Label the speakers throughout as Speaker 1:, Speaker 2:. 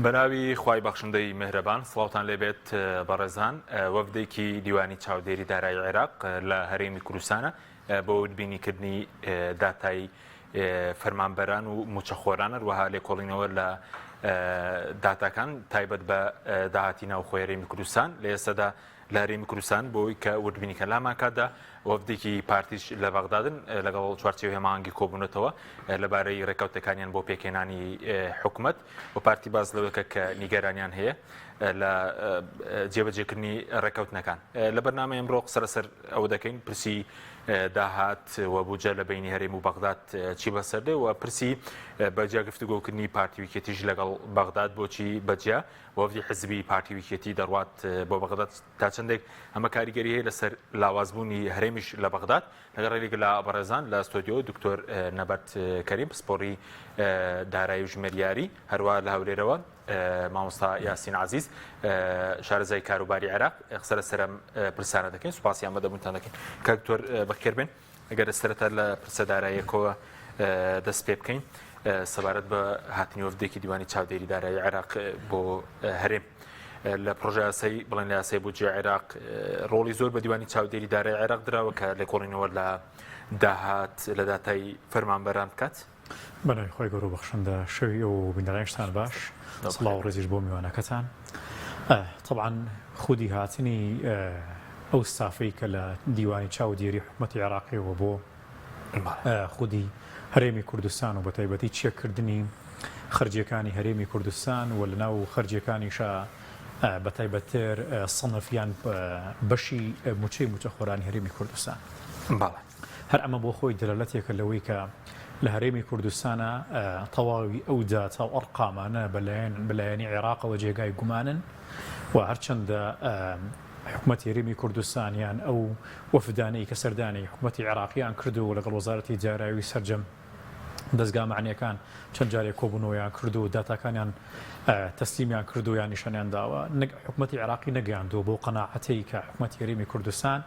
Speaker 1: بەناوی خوای بەخشندەی مهرەبان سڵاوتان لێبێت بەڕێزان وەفدێکی دیوانی چاودێری دارایی عێراق لە هەرێمی کوردستانە بۆ بینیکردنی داتای فەرمانبەران و موچەخۆران هەروەها لێکۆڵینەوە لە داتاکان تایبەت بە داهاتی ناوخۆی هەرێمی کوردستان لە ئێستادا لە هەرێمی کوردستان بۆی کە وردبینیکە لامان کاتدا وەفدێکی پارتیش لە بەغدادن لەگەڵ چوارچێوە هێماهەنگی کۆبوونەتەوە لەبارەی ڕێکەوتەکانیان بۆ پێکهێنانی حکوومەت و پارتی باز لەوەکە کە نیگەرانیان هەیە لە جێبەجێکردنی ڕێکەوتنەکان لە بەرنامە ئەمڕۆ قسە لەسەر ئەوە دەکەین پرسی داهات و بوجە لە بینی هەرێم و بەغداد چی بەسەردێ و پرسی بەجیا گفتوگۆکردنی پارتی ویکێتیش لەگەڵ بەغداد بۆچی بەجیا وەفدی حزبی پارتی ویکێتی دەڕوات بۆ بەغداد تا چەندێک ئەمە کاریگەری هەیە لەسەر لاوازبوونی هەرێمیش لە بەغداد لەگەڵ ڕێگە لە بەڕێزان لە ستۆدیۆ دکتۆر نەبەرت کەریم پسپۆڕی دارایی و ژمێریاری هەروە لە هەولێرەوە مامۆستا یاسین عزیز شارەزای کاروباری عێراق قسە لەسەر پرسانە دەکەین سوپاسیان بەدەبوونتان دەکەین کە دکتۆر بەخێر بێن ئەگەر سەرەتا لە پرسە داراییەکەوە دەست پێ بکەین سەبارەت بە هاتنی وەفدێکی دیوانی چاودێری دارایی عێراق بۆ هەرێم لە پرۆژە یاسایی بڵێن لە یاسای بودجێ عێراق ڕۆڵی زۆر بە دیوانی چاودێری دارایی عێراق درراوە کە لێکۆڵینەوە لە داهات لە داتای فەرمانبەران بکات
Speaker 2: بەناوی خۆی گەورە و بەخشندە شەوی و بینەڕێنجتان باش سڵاو و ڕێزیش بۆ میوانەکەتان طبعا خودی هاتنی ئەو ستافەی کە لە دیوانی چاودێری حکوومەتی عێراقیەوە بۆ خودی هەرێمی کوردستان و بەتایبەتی چێککردنی خەرجیەکانی هەرێمی کوردستان و لەناو خەرجیەکانیشە بەتایبەتتر سەنەفیان بەشی موچەی موچەخۆرانی هەرێمی کوردستان هەر ئەمە بۆ خۆی دەلالەتێکە لەوەی کە لە هەرێمی کوردستانە تەواوی ئەو داتا و ئەرقامانە بەلایەنی عێراقەوە جێگای گومانن و هەرچەندە حکوومەتی هەرێمی کوردستانیان ئەو وەفدانەی کە سەردانی حکوومەتی عێراقیان کردو و لەگەڵ وەزارەتی جاراوی سەرجەم دەستگا معنیەکان چەند جارێک کۆبوونەوەیان کردو و داتاکانیان تەسلیمیان کردو یان نیشانیان داوە حکوومەتی عێراقی نەگەیاندووە بۆ قەناعەتەی کە حکوومەتی هەرێمی کوردستان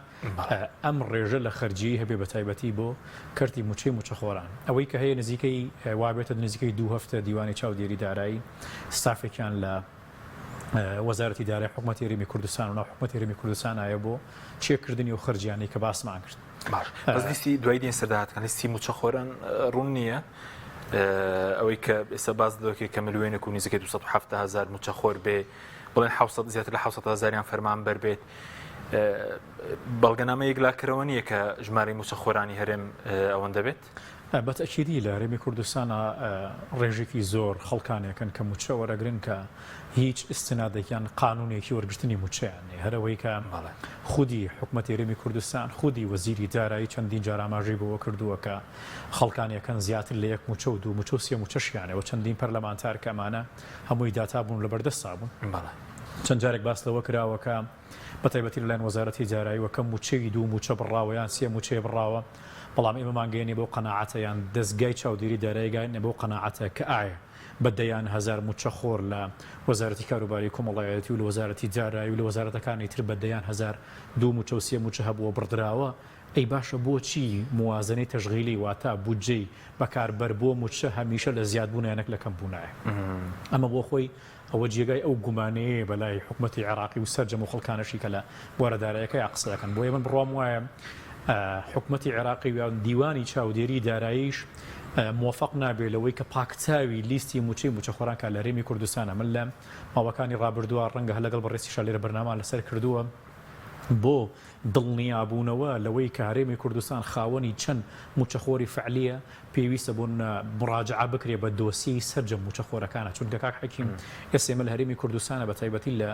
Speaker 2: ئەم ڕێژە لە خەرجی هەبێ بەتایبەتی بۆ کەرتی موچەی موچەخۆران ئەوەی کە هەیە نزیکەی وابێتە نزیکەی 2 هەفتە دیوانی چاودێری دارایی ستافێکیان لە وەزارەتی دارایی حکوومەتی هەرێمی کوردستان و ناو حکوومەتی هەرێمی کوردستان ئایا بۆ چێککردنی و خەرجیانەی کە باسمان کرد
Speaker 1: باش لیستی دوای دێن سەرداهاتەکان لیستی موچەخۆران ڕوون نییە ئەوەی کە ئێستا باز دەکەی کە ملیۆنێک و نزیکەی 270,000 موچەخۆر بێ بڵێن 700 زیاتر لە 700,000یان فەرمانبەر بێت بەڵگەنامە یەکلاکەرەوە نییە کە ژمارەی موچەخۆرانی هەرێم ئەوەندە بێت
Speaker 2: بەتەکیدی لە هەرێمی کوردستانە ڕێژێکی زۆر خەڵکانێکن کە موچە وەرەگرن کە هیچ ئستنادێکیان قانونێکی وەرگرتنی موچەیانێ هەرەوەی کە خودی حکوومەتی هەرێمی کوردستان خودی وەزیری دارایی چەندین جار ئاماژەی بۆەوە کردووە کە خەڵکانیەکەن زیاتر لە 1 موچە و 2 موچە و 3 موچەشیانەوە چەندین پەرلەمانتار کەمانە هەمووی داتا بوون لە بەردەستا بوون چەند جارێک باس لەوە کراوە کە بەتایبەتی لەلایەن وەزارەتی جارایی وەکەم موچەی 2 موچە بڕاوە یان 3 موچەی بڕاوە بەڵام ئێمەمانگەێنی بۆ قەناعەتە یان دەستگای چاودێری داراییگەێنێ بۆ قەناعەتە کە ئایا بەدەیان 1000 موچەخۆر لە وەزارەتی کاروباری کۆمەڵایەتی و لە وەزارەتی جارایی و لە وەزارەتەکانی تر بەدەیان 1000 2 موچە و 3 موچە هەبووە بڕدراوە ئەی باشە بۆچی موازنەی تەشغیلی واتە بودجەی بەکاربەر بۆ موچە هەمیشە لە زیادبوونیانەک لە کەمبوونایە ئەمە بۆ خۆی ئەوە جێگای ئەو گومانەیە بەلای حکوومەتی عێراقی و سەرجەم و خەڵکانەشی کە لە وەرەدارایەکەی قسەکەن بۆ من بڕوام وایە حکوومەتی عێراقی و دیوانی چاودێری داراییش موفق نابێت لەوەی کە پاکچاوی لیستی موچەی موچەخۆران کە لە هەرێمی کوردستانە من لە ماوەکانی ڕابردووە ڕەنگە لەگەڵ بەڕێستی شالێرە بەرنامە لەسەر کردووە بۆ دڵنیابوونەوە لەوەی کە هەرێمی کوردستان خاوەنی چەند موچەخۆری فعلیە پێویستە بوون مراجعە بکرێ بە دۆسی سەرجەم موچەخۆرەکانە چونکە کاک حەکیم ئێسێمە لە هەرێمی کوردستانە بەتایبەتی لە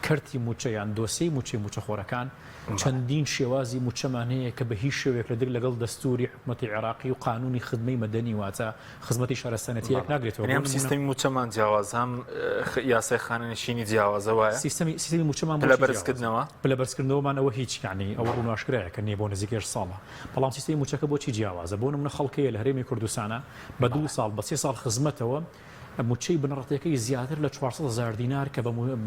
Speaker 2: کەرتی موچەیان دۆسی موچەی موچەخۆرەکان چەندین شێوازی موچەمان هەیە کە بە هیچ شێوەیەک لەدەر لەگەڵ دەستوری حکوومەتی عێراقی و قانونی خدمەی مەدەنی واتە خزمەتی شارەستانەتیەک ناگرێتەوە
Speaker 1: سیستەمی موچەمان جیاواز هەم یاسای خانەنشینی جیاوازە وایە
Speaker 2: سیستەمی موچەمان
Speaker 1: لە
Speaker 2: بەرزکردنەوەمان ئەوە هیچ یعنی ئەوە ڕووناشکرایە کە نیە بۆ نزیکەی ساڵە بەڵام سیستەمی موچەکە بۆچی جیاوازە بۆ نمونە خەڵکەیە لە هەرێمی کوردستانە بە 2 ساڵ بە 3 ساڵ خزمەتەوە موچەی بنەڕەتەکەی زیاتر لە 400,000 دینار کە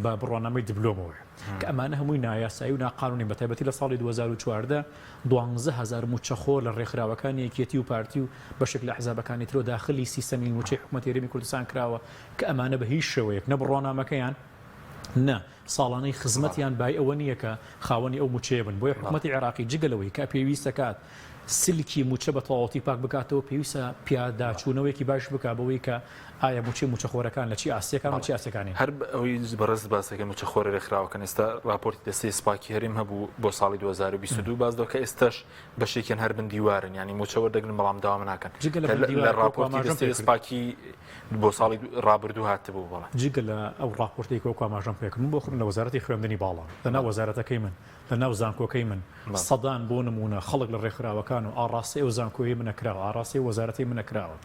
Speaker 2: بە بڕوانامەی دیبلۆمەوە کە ئەمانە هەمووی نایاسایی و ناقانونی بە تایبەتی لە ساڵی 2014 12,000 موچەخۆر لە ڕێکخراوەکانی یەکێتی و پارتی و بەشێک لە حزابەکانی ترۆ داخلی سیستەمی موچەی حکوومەتی هەرێمی کوردستان کراوە کە ئەمانە بە هیچ شێوەیەک نە بڕوانامەکەیان نه ساڵانەی خزمەتیان بای ئەوە نییە کە خاوەنی ئەو موچەیە بن بۆیە حکوومەتی عێراقی جگەلەوەی کە پێویستە کات سلکی موچە بە تەواوەتی پاک بکاتەوە پێویستە پیاداچوونەوەیکی باش بک بەوەی کە ئایا موچەخۆرەکان لە چی ئاسیەکان و چی ئاسیەکانی
Speaker 1: هەر ئەوەی بەڕێز باسەکە موچەخۆرە ڕێکخراوەکەن ئێستا راپۆرتی دەستەی سپاکی هەرێم هەبوو بۆ ساڵی 2022 باز دەکە ئێستاش بەشێکیان هەر بن دیوارن ینی موچەوە دەگرن بەڵام داوام ناکەن لە راپۆرتی دەستەی سپاکی بۆ ساڵی ڕابردوو هاتبوو بەڵێ
Speaker 2: جگە لە ئەو راپۆرتێک وەکو ئاماژەم پێکردن بۆ خوێن لە وەزارەتی خوێندنی باڵا لەناو وەزارەتەکەی من لەناو زانکۆکەی من سەدان بۆ نمونە خەڵک لە ڕێکخراوەکان و ئاڕاستی ئەو زانکۆیی منەکراوە ئاڕاستی وەزارەتی منەکراوە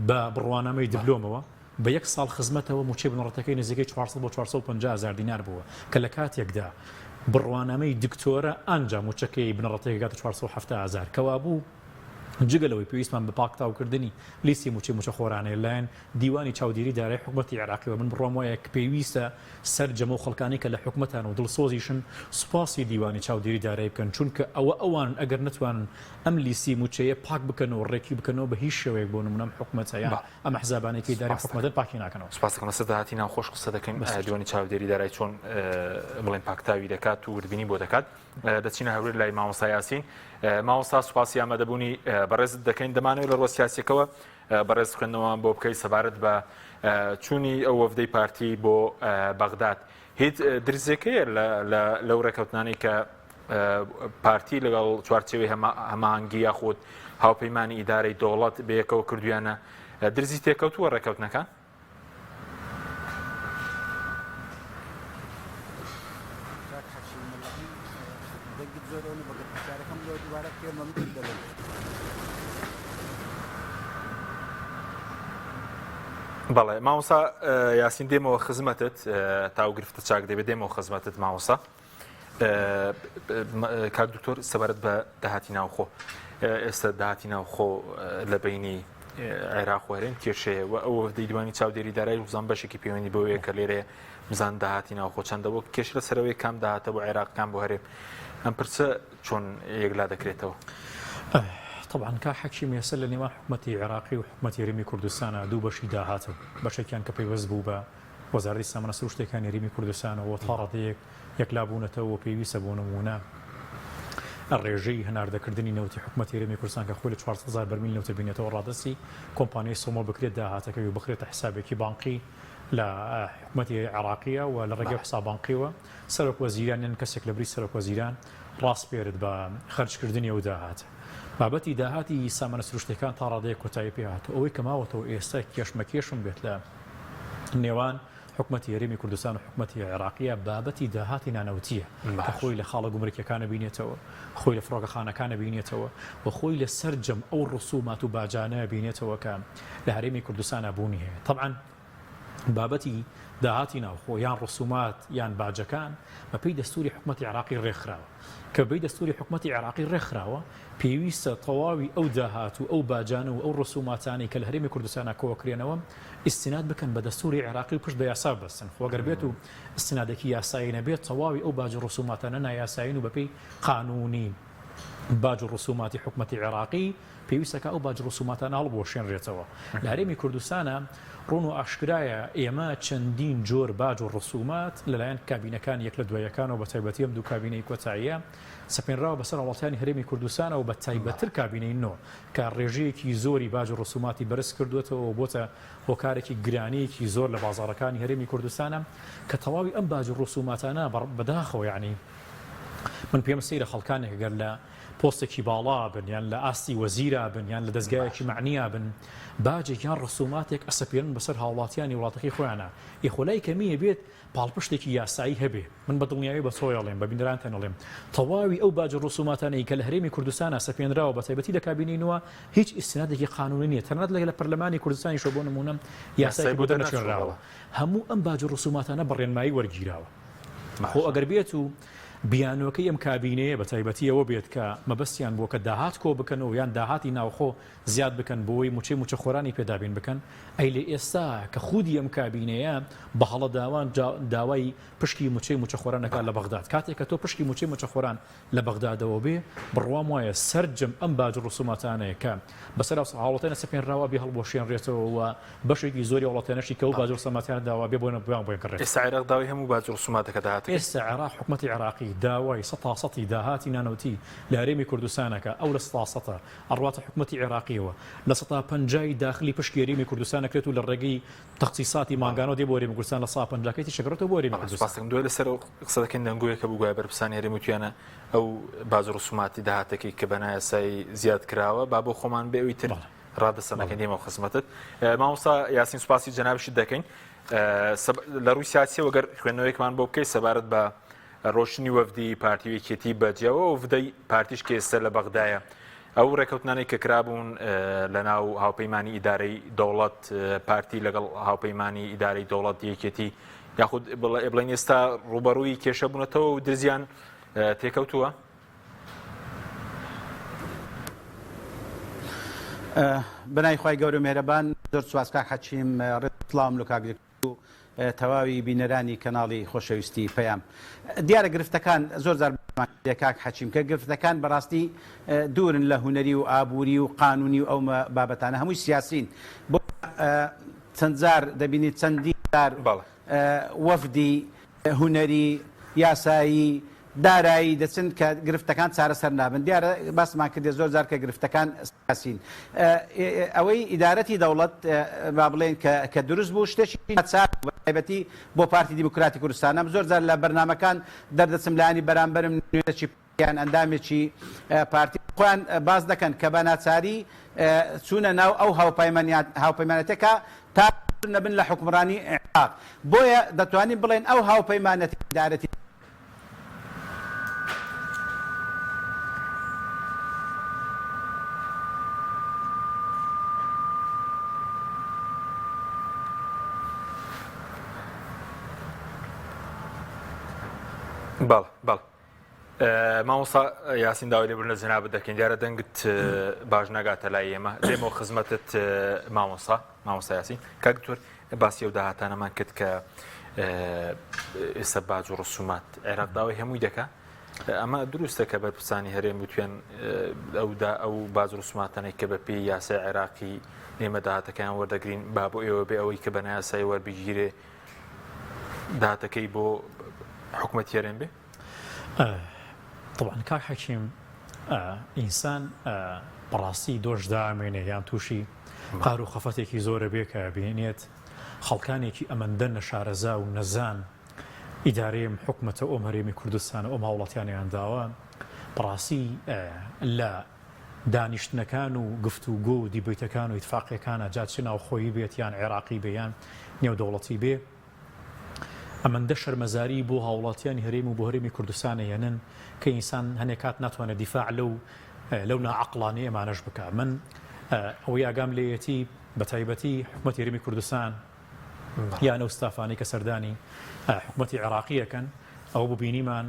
Speaker 2: بە بڕوانامەی دیبلۆمەوە بە یەک ساڵ خزمەتەوە موچەی بنەڕەتەکەی نزیکەی 400 بۆ 450,000 دینار بووە کە لە کاتێکدا بڕوانامەی دکتۆرە ئەنجا موچەکەی بنەڕەتەکەی گاتە 470,000 کەوا بوو جگەلەوەی پێویستمان بە پاکتاوکردنی لیستی موچەخۆرانەی لایەن دیوانی چاودێری دارایی حکوومەتی عێراقیەوە من بڕۆم وایە کە پێویستە سەرجەمە و خەڵکانی کە لە حکوومەتان و دڵسۆزیشن سوپاسی دیوانی چاودێری دارایی بکەن چونکە ئەوان ئەگەر نتوانن ئەم لیستی موچەیە پاک بکەنەوە ڕێکی بکەنەوە بە هیچ شێوەیەک بۆ نمونە حکوومەتیان ئەم حزابانێکی داری حکوومەت پاکی ناکەنەوە
Speaker 1: سپاسەکەم لەسەر داهاتی ناوخۆش قسە دەکەین دیوانی چاودێری دارایی چۆن بڵێن پاکتاوی دەکات و وردبینی بۆ دەکات دەچینە هەورێ لای مامۆستا یاسین مامۆستا سوپاسی ئامادەبوونی بەڕێزت دەکەین دەمانەوێت لە ڕۆ سیاسیەکەوە بەڕێز خوێندنەوە بۆ بکەی سەبارەت بە چوونی ئەو وەفدەی پارتی بۆ بەغداد هیچ درزێکەیە لەو ڕێکەوتنانی کە پارتی لەگەڵ چوارچێوەی هەماهەنگی یاخود هاوپەیمانی ئیدارەی دەوڵەت بەیەکەوە کردویانە درزی تێکەوتووە ڕێکەوتنەکان بەڵێ مامۆستا یاسین دێمەوە خزمەتت تاو گرفتە چاک دەبێت دێمەوە خزمەتت مامۆستا کاک دکتۆر سەبارەت بە داهاتی ناوخۆ ئێستا داهاتی ناوخۆ لە بینی عێراق و هەرێم کێشەیە و ئەوە دیوانی چاودێری دارایی وزان بەشێکی پەیوەندی بەوەیە کە لێرە بزان داهاتی ناوخۆ چەندەوە کێش لە سەرەوەی کام داهاتە بۆ عێراق کام بۆ هەرێم ئەم پرسە چۆن یەکلا دەکرێتەوە
Speaker 2: طبعا کا حەکیم یاسە لە نێوان حکوومەتی عێراقی و حکوومەتی هەرێمی کوردستانە دوو بەشی داهاتە بەشێکیان کە پەیوەست بوو بە وەزارەتی سامانە سروشتەکانی هەرێمی کوردستانەوە تا ڕادەیەک یەکلابوونەتەوە پێویستە بۆ نمونە ڕێژەی هەناردەکردنی نەوتی حکوومەتی هەرێمی کوردستان کە خۆی لە 400,000 بەرمیل نەوتە بینێتەوە ڕادەسی کۆمپانیای سۆمۆ بکرێت داهاتەکەی و بخرێتە حسابێکی بانقی لە حکوومەتی عێراقیە و لە ڕێگەی حساب بانقیەوە سەرۆک وەزیران کەسێک لە بری سەرۆک وەزیران ڕاست پێرت بە خەرجکردنی ئەو داهاتە بابەتی داهاتی سامانە سروشتەکان تا ڕادەیە کۆتایی پێهاتەوە ئەوەی کە ماوەتەوە ئێستا کێشمەکێشم بێت لە نێوان حکوومەتی هەرێمی کوردستان و حکوومەتی عێراقیە بابەتی داهاتی نانەوتیە کە خۆی لە خاڵە گومرکیەکانە بینێتەوە خۆی لە فڕۆکەخانەکانە بینێتەوە و خۆی لە سەرجەم ئەو ڕسومات و باجانە بینێتەوە کە لە هەرێمی کوردستانە بوونی هەیە طبعا بابەتی داهاتی ناوخۆ یان ڕسومات یان باجەکان بەپێی دەستوری حکوومەتی عێراقی ڕێکخراوە کە بەپێی دەستوری حکوومەتی عێراقی ڕێکخراوە پێویستە تەواوی ئەو داهات و ئەو باجانە و ئەو ڕسوماتانی کە لە هەرێمی کوردستانە کۆکرێنەوە ئیسیناد بکەن بە دەستوری عێراقی و پشت بە یاسا بەستن خۆگەر بێت و ئیسینادێکی یاسایی نەبێت تەواوی ئەو باج ڕسوماتانە نایاساین و بەپێی قانونی باج ڕسوماتی حکوومەتی عێراقی پێویستەکە ئەو باج ڕسوماتانە هەڵبۆشێنرێتەوە لە هەرێمی کوردستانە ڕۆن و ئاشکرایە ئێمە چەندین جۆر باج و ڕسومات لەلایەن کابینەکان یەک لە دوایەکانەوە بە تایبەتی ئەم دوو کابینەی کۆتاییە سەپێنراوە بەسەر وڵاتانی هەرێمی کوردستانەوە بە تایبەتر کابینەی نۆ کە ڕێژەیەکی زۆری باج و ڕسوماتی بەرز کردوێتەوە بۆتە هۆکارێکی گرانەیەکی زۆر لە بازاڕەکانی هەرێمی کوردستانە کە تەواوی ئەم باج و ڕسوماتانە بەداخەوە یعنی من پێم سەیرە خەڵکانێک گەر لە پۆستێکی باڵا بن یان لە ئاستی وەزیرە بن یان لە دەستگایەکی معنیە بن باجێک یان ڕسوماتێک ئەسەپێنن بەسەر هاوڵاتیانی وڵاتەکەی خۆیانە یخۆلای کەمیە بێت پاڵپشتێکی یاسایی هەبێ من بە دڵنیایی بە سۆیاڵێم بە بینرانتان ئەڵێم تەواوی ئەو باج ڕسوماتانەی کە لە هەرێمی کوردستانە سەپێنراوە بە تایبەتی لە کابینەوە هیچ ئیسنادێکی قانونی نییە تەنانەت لە پەرلەمانی کوردستانی شۆ بۆ نمونە یاسای بۆ دەنەشێنراوە هەموو ئەم باج ڕسوماتانە بەڕێنمایی وەرگیراوە خۆ ئەگەر بێت و بیانوەکەی ئەم کابینەیە بە تایبەتی ئەوە بێت کە مەبەستیان بۆ کە داهات کۆ بکەنەوە یان داهاتی ناوخۆ زیاد بکەن بۆی موچەی موچەخۆرانی پێدابین بکەن ئەی لە ئێستا کە خودی ئەم کابینەیە بە هەڵە داوان داوای پشکی موچەی موچەخۆرانەکە لە بەغداد کاتێک کە تۆ پشکی موچەی موچەخۆران لە بەغدادەوە بێ بڕوام وایە سەرجەم ئەم باج ڕسوماتانەیە کە بەسەر هاوڵاتیانە سەپێنراوە بێ هەڵبۆشیێنرێتەوە و بەشێکی زۆری وڵاتیانەشی کە و باج ڕسوماتیان داوا بێ بۆنە بۆیان کڕێت
Speaker 1: ئێستا عێراق داوای هەموو باج ڕسوماتەکە داهات
Speaker 2: ئێستا عێراق حکومەتی عێراقی داوای 100% داهاتی نانەوتی لە هەرێمی کوردستانەکە ئەو لە 100% ئەڕواتە حکومەتی عێراقیەوە لە 150 داخلی پشکی هەرێمی کوردستانەکرێت و لە ڕێگەی تەخسیساتی ماگانەوە دێ بۆ هەرێمی کوردستان لە 150 شەکرێتەوە بۆ هەرێمی کوردستان
Speaker 1: دوای لەسەر قسەدەکەن دەنگوویەکە بووگوای بەرپرسانی هەرێمی وتیانە ئەو باج ڕسوماتی داهاتێکی کە بە نایاسایی زیاد کراوە با بۆ خۆمان بێ ئەوی تر ڕادەسەنەکەن دێمە خزمەتت مامۆستا یاسین سوپاسی جەنابشت دەکەین لە ڕووی سیاسی وەگەر خوێندنەوەیەکمان بۆ بکەی سەبارەت بە ڕۆشنی وەفدی پارتی یەکێتی بەجیەوە و وفدەی پارتیش کە ئێستا لە بەغدایە ئەو ڕێکەوتنانەی کە کرابوون لە ناو هاوپەیمانی ئیدارەی دەوڵەت پارتی لەگەڵ هاوپەیمانی ئیدارەی دەوڵەت یەکێتی یاخود بڵێن ئێستا ڕوبەڕووی کێشە بوونەتەوە و درزیان تێکەوتووە
Speaker 3: بنای خی گەورە مێرەبان زۆر سواسکە حەچیم ڕێسڵام لە کاگرێت و تەواوی بینەرانی کەناڵی خۆشەویستی پەیام دیارە گرفتەکان زۆر زار کاک حەچیم کە گرفتەکان بەڕاستی دوورن لە هوەری و ئابووری و قانونی و ئەو بابەتانە هەمووی سیاسین بۆ چەند جار دەبینیت چەندی جار وەفدی هوەری یاسایی دارایی دەچن کە گرفتەکان چارەسەر نابن دیارە باسمان کردێ زۆر جار کە گرفتەکان سیاسین ئەوەی ئیدارەتی دەوڵەت با بڵێن کە دروست بوو شتێکی تایبەتی بۆ پارتی دیموکراتی کوردستانم زۆر جار لە بەرنامەکان دەردەچم لایانی بەرامبەرم نوێنەی یان ئەندامێکی پارتی خۆیان باز دەکەن کە بە ناچاری چوونە ناو ئەو هاوپەیمانەتەکە تا نەبن لە حکومڕانی عێراق بۆیە دەتوانین بڵێن ئەو هاوپەیمانەتی ئیدارەتی
Speaker 1: بەڵ مامۆستا یاسین داوای لێبوون لە جەنابەت دەکەین دیارە دەنگت باش ناگاتە لای ئێمە دێمەوە خزمەتت مامۆستا یاسین کاکتۆر باسی ئەو داهاتانەمان کرد کە ئێستا باج و ڕسومات عێراق داوای هەمووی دەکا ئەمە دروستە کە بەرپرسانی هەرێم بتوێن ئەو باج و ڕسوماتانەی کە بە پێی یاسای عێراقی نێمە داهاتەکەیان وەردەگرین با بۆ ئێوە بێ ئەوەی کە بە نایاسایی وەربگیرێ داهاتەکەی بۆ حکومەتی هەرێم بێ
Speaker 2: طبعا کاک حەکیم ئینسان بەڕاستی دۆش دامێنێ یان تووشی قار و خەفەتێکی زۆرە بێ کە بینێت خەڵکانێکی ئەمەندە نەشارەزا و نەزان ئیدارەیەم حکومەتە ئۆم هەرێمی کوردستانە ئەم هاوڵاتیانیان داوە بەڕاستی لە دانیشتنەکان و گفتوگۆ و دیبیتەکان و ئیتفاقیەکانە جات چ ناوخۆیی بێت یان عێراقی بێ یان نێودەوڵەتی بێ ئەمەندە شەرمەزاری بۆ هاوڵاتیانی هەرێم و بۆ هەرێمی کوردستانە یەنن کە ئینسان هەنێک کات ناتوانێت دیفاع لەو ناعەقڵانەیە ئەمانەش بکە من ئەوەی ئاگام لێیەتی بە تایبەتی حکومەتی هەرێمی کوردستان یان ئەو ستافانی کە سەردانی حکومەتی عێراقیەکەن ئەوە ببینیمان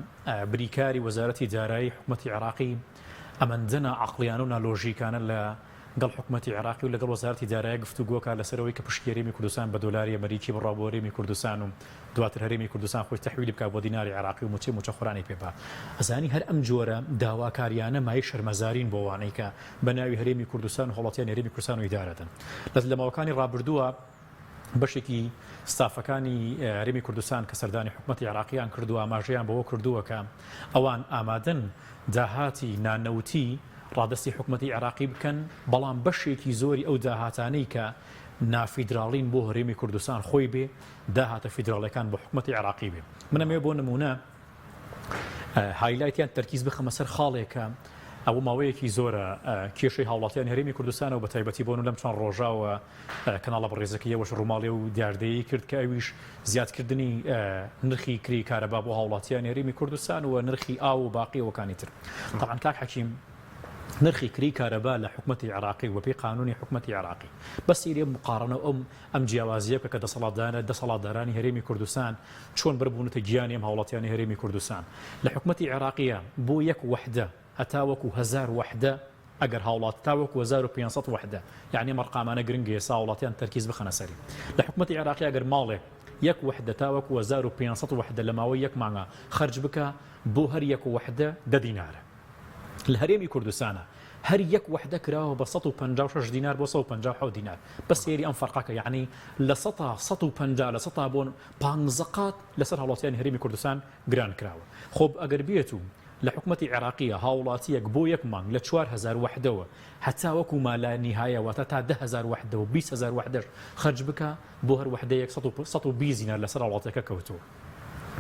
Speaker 2: بریکاری وەزارەتی دارایی حکومەتی عێراقی ئەمەندە ناعەقڵیانە و نالۆژیکانە لە گەڵ حکومەتی عێراقی و لەگەڵ وەزارەتی دارایی گفتوگۆکە لەسەرەوەی کە پشتی هەرێمی کوردستان بە دۆلاری ئەمریکی بڕا بۆ هەرێمی کوردستان و دواتر هەرێمی کوردستان خۆی تەحویل بکات بۆ دیناری عێراقی و موچەخۆرانی پێبا ئەزانی هەر ئەم جۆرە داواکاریانە مای شەرمەزارین بۆ وانەی کە بە ناوی هەرێمی کوردستان و هەوڵاتیان هەرێمی کوردستان و ئیدارەتن لە ماوەکانی ڕابردووە بەشێکی ستافەکانی هەرێمی کوردستان کە سەردانی حکومەتی عێراقیان کردو ئاماژەیان بەوە کردووە کە ئەوان ئامادەن داهاتی نانەوتی ڕادستی حکومەتی عێراقی بکەن بەڵام بەشێکی زۆری ئەو داهاتانەی کە نافیدراڵین بۆ هەرێمی کوردستان خۆی بێ داهاتە فیدراڵەکان بۆ حکومەتی عێراقی بێ منەمێ بۆ نمونە هایلایتیان تەرکیز بخەمە سەر خاڵێکە ئەو ماوەیەکی زۆرە کێشەی هاوڵاتیان هەرێمی کوردستانەوە بە تایبەتی بۆن و لەم چۆن ڕۆژاوە کەناڵە بەڕێزەکەیەوەش ڕووماڵێ و دیاردەیی کرد کە ئەویش زیادکردنی نرخی کری کارەبا بۆ هاوڵاتیان هەرێمی کوردستان و نرخی ئاو و باقی ئەوەکانی تر طبعاً کاک حەکیم نرخی کری کارەبا لە حکومەتی عراقی و پێی قانونی حکومەتی عراقی بەس ئێرە مقارنە ئەم جیاوازیە کە دەسەڵاتدارانی هەرێمی کوردستان چۆن بربوونەتە گیانی ئەم هاوڵاتیانی هەرێمی کوردستان لە حکومەتی عراقیە بۆ یەک وحدە هەتاوەکو 1000 وحدە ئەگەر هاوڵات تاوەکو 1500 وحدە یعنی مەرقامانە گرنگە ئێستا وڵاتیان تەرکیز بخەنە سەری لە حکومەتی عراقی ئەگەر ماڵێک یەک وحدە تاوەکو 1500 وحدە لە ماوەی یەک مانگە خەرج بکە بۆ هەر یەک وحدە 10 دینارە لە هەرێمی کوردستانە هەر یەک وحدە کراوە بە 156 دینار بۆ 157 دینار بە سێری ئەم فەرقەکە یعنی لە 150 لە 100 بۆ 15 قات لەسەر هاوڵاتیانی هەرێمی کوردستان گران کراوە خۆب ئەگەر بێت و لە حکومەتی عراقیە هاوڵاتیەک بۆ یەک مانگ لە 4000 وحدەوە هەتا وەکو مالە نیهایەوە تا 10000 وحدە و 20000 وحدەش خەرج بکە بۆ هەر وحدەیەک 120 دینار لەسەر هاوڵاتەکە کەوتووە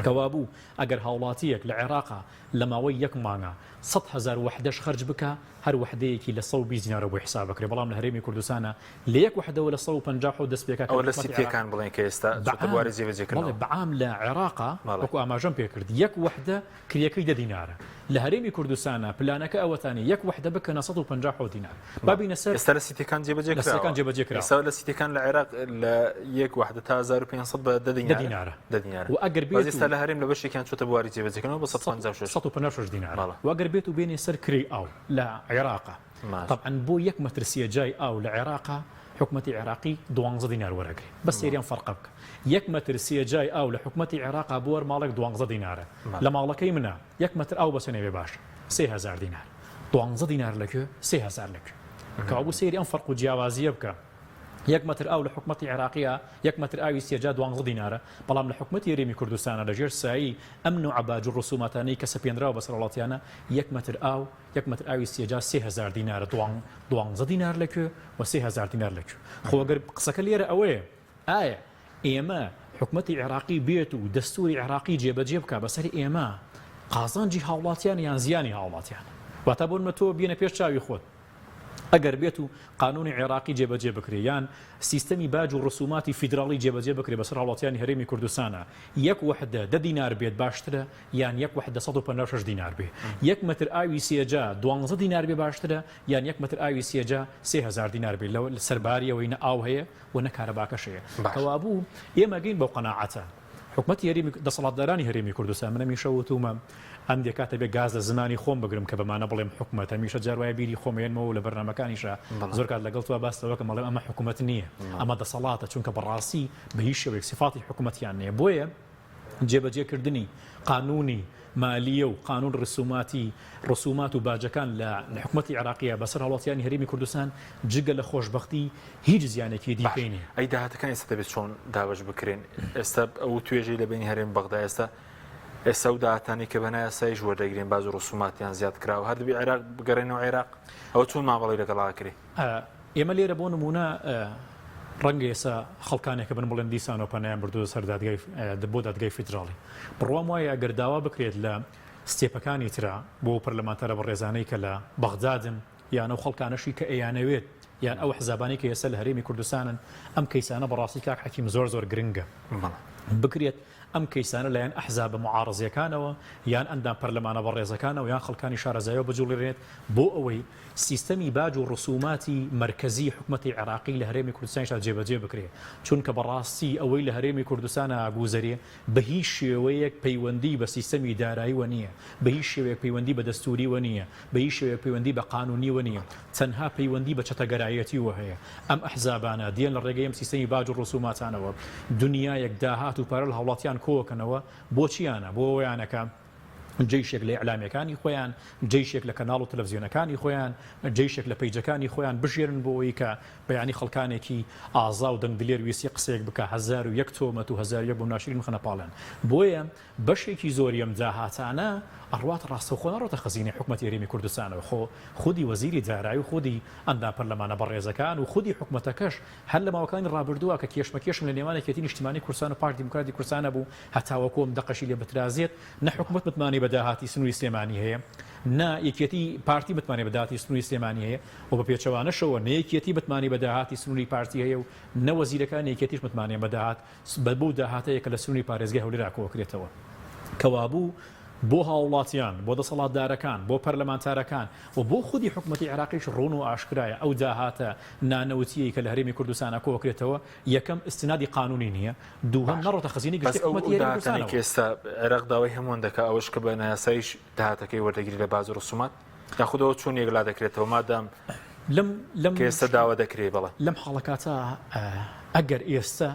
Speaker 2: کەوابوو ئەگەر هاوڵاتیەک لە عێراقا لە ماوەی یەک مانگە 100,000 وحدەش خەرج بکە هەر وحدەیەکی لە 120 دینارە بۆ حساب بکرێ بەڵام لە هەرێمی کوردستانە لە یەک وحدەوە لە 150 دەست پێکە
Speaker 1: ئەو لە سیتیەکان بڵێن کە ئێستا چۆتەبواری جێبەجێکردنەوە
Speaker 2: بەعام لە عێراقا وەکو ئاماژەم پێ کرد یەک وحدە کریەکەی 10 دینارە لە هەرێمی کوردستانە پلانەکە ئەوەتانی یەک وحدە بکەنە 150 دینار بابینە سەر
Speaker 1: ئێستا لە سیتیەکان جێبەجێکراوە ئێستا لە سیتیەکان لە عێراق لە یەک وحدە تا 1500 بە 10 دینارە
Speaker 2: و ئەگەر بێت
Speaker 1: ئێستا لە هەرێم لە بەشێکیان چۆتە بواری جێبەجێکردنەوە بە
Speaker 2: 156 دینار و ئەگەر بێت و بێنێ سەر کری ئاو لە عێراقا طبعا بۆ یەک مەتر سیەجای ئاو لە عێراقا حکومەتی عێراقی 12 دینار وەرەگرێ بە سێریان فەرقە بکە یەک مەتر سیەجای ئاو لە حکومەتی عێراقا بۆ ماڵێک 12 دینارە لە ماڵەکەی منە یەک مەتر ئاو بەسەنێ بێ باش 3000 دینار 12 دینار لەکوێ 3000 لەکوێ کەوابوو سێری ئەم فەرق و جیاوازیە بکە یەک مەتر ئاو لە حکومەتی عێراقیە یەک مەتر ئاوی سیەجا 12 دینارە بەڵام لە حکومەتی هەرێمی کوردستانە لەژێر سایی ئەمن و عەباج و ڕسوماتانەی کە سەپێنراوە بەسەر وڵاتیانە یەک مەتر ئاوی سیەجا 3000 دینارە 12 دینار لەکوێ و 3000 دینار لەکوێ خۆ ئەگەر قسەکە لێرە ئەوەیە ئایا ئێمە حکومەتی عێراقی بێت و دەستوری عێراقی جێبەجێ بکە بەسەر ئێمە قازانجی هاوڵاتیان یان زیانی هاوڵاتیان واتە بۆنمە تۆ بینە پێش چاوی خۆت ئەگەر بێت و قانونی عێراقی جێبەجێ بکرێ یان سیستەمی باج و ڕسوماتی فیدراڵی جێبەجێ بکرێ بەسەر هاوڵاتیانی هەرێمی کوردستانە یەک وحدە 10 دینار بێت باشترە یان یەک وحدە 156 دینار بێ یەک مەتر ئاوی سیەجا 12 دینار بێ باشترە یان یەک مەتر ئاوی سیەجا 3000 دینار بێ لە سەرباریەوەی نە ئاو هەیە و نە کارەباکەش هەیە کەوابوو ئێمە گەین بەو قەناعەتە حکومەتی هەرێمی دەسەڵاتدارانی هەرێمی کوردستان من هەمیشە وتومە ئەم دێکاتە بێ گاز لە زمانی خۆم بگرم کە بەمانە بڵێم حکومەت هەمیشە جاروایە بیری خۆمێنمەوە لە بەرنامەکانیشە زۆر کات لەگەڵ تو باستەوە کە مەڵێم ئەمە حکومەت نییە ئەمە دەسەڵاتە چونکە بەڕاستی بە هیچ شێوەیەک سیفاتی حکومەتیان نییە بۆیە جێبەجێکردنی قانونی مالیە و قانون ڕسومات و باجەکان لە حکومەتی عێراقیە بەسەر هاوڵاتیانی هەرێمی کوردستان جگە لە خۆشبەختی هیچ زیانێکی دیکەی نیە
Speaker 1: ئەی داهاتەکان ئێستا دەبێت چۆن داوەش بکرێن ئێستا ئەو توێژەی لە بینی هەرێم بەغدا ئێستا و داهاتانی کە بەنایە سایش وەردەگرین باز و ڕسوماتیان زیاد کراوە هەر دەبێ عێراق بگەڕێنەوە عێراق ئەوە چۆن ماوەڵی لەگەڵا کرێ
Speaker 2: ئێمە لێرە بۆ نمونە ڕەنگە ئێستا خەڵکانێکە بن بڵێن دیسانەوە پەنایان بردووە سەر بۆ دادگای فیدراڵی بڕوام وایە ئەگەر داوا بکرێت لە ستێپەکانی ترا بۆ پەرلەمانتەرە بەڕێزانەی کە لە بەغدادن یان ئەو خەڵکانەشی کە ئەیانەوێت یان ئەو حزابانی کە ئێستا لە هەرێمی کوردستانن ئەم کەیسانە بەڕاستی کاک حەکیم زۆر گرنگە بکرێت ئەم کەیسانە لەیان ئەحزابە معارەزیەکانەوە یان ئەندام پەرلەمانە بەڕێزەکانەوە یان خەڵکانی شارەزاییەوە بجوڵێنێت بۆ ئەوەی سیستەمی باج و ڕسوماتی مرکزی حکومەتی عێراقی لە هەرێمی کوردستانیشدا جێبەجێ بکرێت چونکە بەڕاستی ئەوەی لە هەرێمی کوردستانە ئاگوزەرێ بە هیچ شێوەیەک پەیوەندی بە سیستەمی داراییوە نییە بە هیچ شێوەیەک پەیوەندی بە دەستوریوە نییە بە هیچ شێوەیەک پەیوەندی بە قانونیوە نییە تەنها پەیوەندی بە چەتەگەرایەتیوە هەیە ئەم ئەحزابانە دیێن لە ڕێگەی ئەم سیستەمی باج و ڕسوماتانەوە دنیایەک داهات و پەرە لە هاوڵاتیان کۆکەنەوە بۆچیانە بۆ ئەویانەکە جێیشێک لە ئیعلامیەکانی خۆیان جێیشێک لە کەناڵ و تەلەڤیزیۆنەکانی خۆیان جێیشێک لە پەیجەکانی خۆیان بژێرن بۆ ئەوەی کە بەیانی خەڵکانێکی ئازا و دەنگدلێر ویستی قسەیەک بکە 1001 تۆمەت و 1001 بۆ ناشرین بخەنە پاڵێن بۆیە بەشێکی زۆری ئەم داهاتانە ئەڕوات ڕاستەوخۆ نەڕۆتە خەزینەی حکومەتی هەرێمی کوردستانەوە خودی وەزیری دارایی و خودی ئەندام پەرلەمانە بەڕێزەکان و خودی حکومەتەکەش هەر لە ماوەکانی ڕابردووە کە کێشمەکێشم لە نێوانێکێتی نیشتیمانی کوردستان و پارتی دیموکراتی کوردستانە بوو هەتاوەکۆم دەقەشی لێ بترازێت نە حکومەت متمانی بەداهاتی سنووری سلێمانی هەیە نا یەکێتی پارتی متمانی بەداهاتی سنووری سلێمانی هەیە و بە پێچەوانەشەوە نە یەکێتی متمانی بەداهاتی سنووری پارتی هەیە و نە وەزیرەکان یەکێتیش متمانی بەداهات بە بۆ داهاتەیە کە لە سنووری پارێزگای هەولێر کۆکرێتەوە کەوابوو بۆ هاوڵاتیان بۆ دەسەڵاتدارەکان بۆ پەرلەمانتارەکان و بۆ خودی حکوومەتی عێراقیش ڕوون و ئاشکرایە ئەو داهاتە نانەوتیەی کە لە هەرێمی کوردستانە کۆکرێتەوە یەکەم استنادی قانونی نییە دووهەم نەڕۆتە خەزینی گشتی حکوومەتی
Speaker 1: داهاتانێک ئێستا عێراق داوای هەمووان دەکا ئەوەش کە بە نایاساییش داهاتەکەی وەردەگیری لە باز و ڕسومات یاخودەوە چوون یەکلا دەکرێتەوە مادام
Speaker 2: لەم
Speaker 1: ئێستا داوا دەکرێت بەڵێ
Speaker 2: لەم حاڵەکاتە ئەگەر ئێستا